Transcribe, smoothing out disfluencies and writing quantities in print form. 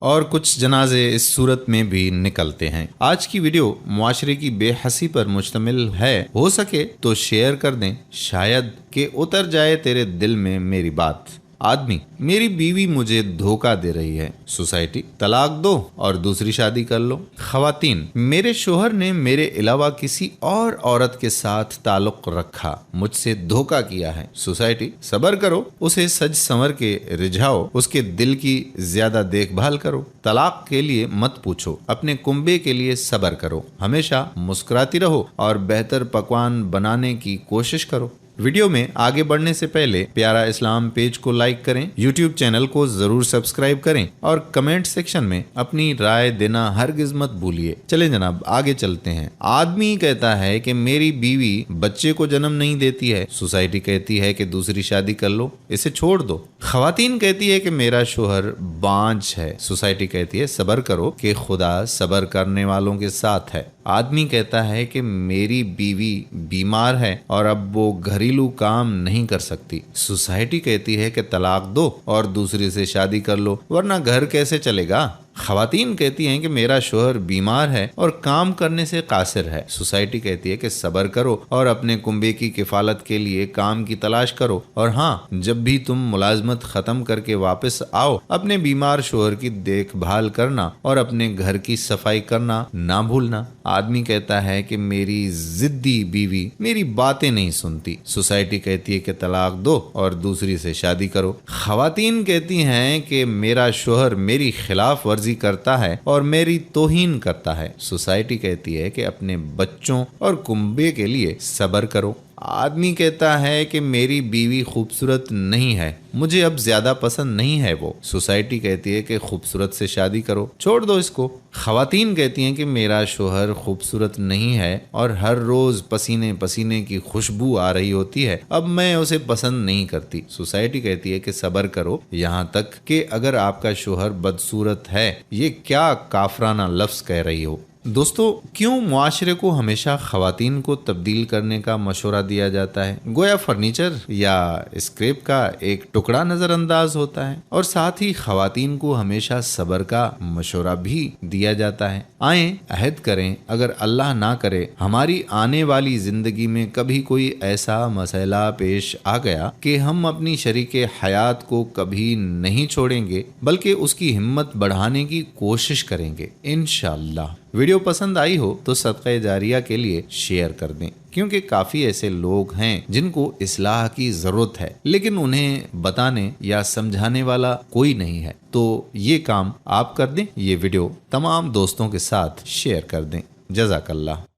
اور کچھ جنازے اس صورت میں بھی نکلتے ہیں۔ آج کی ویڈیو معاشرے کی بے حسی پر مشتمل ہے، ہو سکے تو شیئر کر دیں، شاید کہ اتر جائے تیرے دل میں میری بات۔ آدمی: میری بیوی مجھے دھوکہ دے رہی ہے۔ سوسائٹی: طلاق دو اور دوسری شادی کر لو۔ خواتین: میرے شوہر نے میرے علاوہ کسی اور عورت کے ساتھ تعلق رکھا، مجھ سے دھوکہ کیا ہے۔ سوسائٹی: صبر کرو، اسے سج سنور کے رجھاؤ، اس کے دل کی زیادہ دیکھ بھال کرو۔ طلاق کے لیے مت پوچھو، اپنے کنبے کے لیے صبر کرو۔ ہمیشہ مسکراتی رہو اور بہتر پکوان بنانے کی کوشش کرو۔ ویڈیو میں آگے بڑھنے سے پہلے پیارا اسلام پیج کو لائک کریں، یوٹیوب چینل کو ضرور سبسکرائب کریں اور کمنٹ سیکشن میں اپنی رائے دینا ہرگز مت بھولیے۔ چلیں جناب آگے چلتے ہیں۔ آدمی کہتا ہے کہ میری بیوی بچے کو جنم نہیں دیتی ہے۔ سوسائٹی کہتی ہے کہ دوسری شادی کر لو، اسے چھوڑ دو۔ خواتین کہتی ہے کہ میرا شوہر بانجھ ہے۔ سوسائٹی کہتی ہے صبر کرو کہ خدا صبر کرنے والوں کے ساتھ ہے۔ آدمی کہتا ہے کہ میری بیوی بیمار ہے اور اب وہ گھریلو کام نہیں کر سکتی۔ سوسائٹی کہتی ہے کہ طلاق دو اور دوسری سے شادی کر لو، ورنہ گھر کیسے چلے گا۔ خواتین کہتی ہیں کہ میرا شوہر بیمار ہے اور کام کرنے سے قاصر ہے۔ سوسائٹی کہتی ہے کہ صبر کرو اور اپنے کنبے کی کفالت کے لیے کام کی تلاش کرو، اور ہاں، جب بھی تم ملازمت ختم کر کے واپس آؤ، اپنے بیمار شوہر کی دیکھ بھال کرنا اور اپنے گھر کی صفائی کرنا نہ بھولنا۔ آدمی کہتا ہے کہ میری ضدی بیوی میری باتیں نہیں سنتی۔ سوسائٹی کہتی ہے کہ طلاق دو اور دوسری سے شادی کرو۔ خواتین کہتی ہیں کہ میرا شوہر میری خلاف ورزی کرتا ہے اور میری توہین کرتا ہے۔ سوسائٹی کہتی ہے کہ اپنے بچوں اور کنبے کے لیے صبر کرو۔ آدمی کہتا ہے کہ میری بیوی خوبصورت نہیں ہے، مجھے اب زیادہ پسند نہیں ہے وہ۔ سوسائٹی کہتی ہے کہ خوبصورت سے شادی کرو، چھوڑ دو اس کو۔ خواتین کہتی ہیں کہ میرا شوہر خوبصورت نہیں ہے اور ہر روز پسینے پسینے کی خوشبو آ رہی ہوتی ہے، اب میں اسے پسند نہیں کرتی۔ سوسائٹی کہتی ہے کہ صبر کرو، یہاں تک کہ اگر آپ کا شوہر بدصورت ہے، یہ کیا کافرانہ لفظ کہہ رہی ہو۔ دوستو، کیوں معاشرے کو ہمیشہ خواتین کو تبدیل کرنے کا مشورہ دیا جاتا ہے؟ گویا فرنیچر یا اسکریپ کا ایک ٹکڑا نظر انداز ہوتا ہے، اور ساتھ ہی خواتین کو ہمیشہ صبر کا مشورہ بھی دیا جاتا ہے۔ آئیں عہد کریں، اگر اللہ نہ کرے ہماری آنے والی زندگی میں کبھی کوئی ایسا مسئلہ پیش آ گیا کہ ہم اپنی شریک حیات کو کبھی نہیں چھوڑیں گے، بلکہ اس کی ہمت بڑھانے کی کوشش کریں گے انشاءاللہ۔ ویڈیو پسند آئی ہو تو صدقہ جاریہ کے لیے شیئر کر دیں، کیونکہ کافی ایسے لوگ ہیں جن کو اصلاح کی ضرورت ہے، لیکن انہیں بتانے یا سمجھانے والا کوئی نہیں ہے۔ تو یہ کام آپ کر دیں، یہ ویڈیو تمام دوستوں کے ساتھ شیئر کر دیں۔ جزاک اللہ۔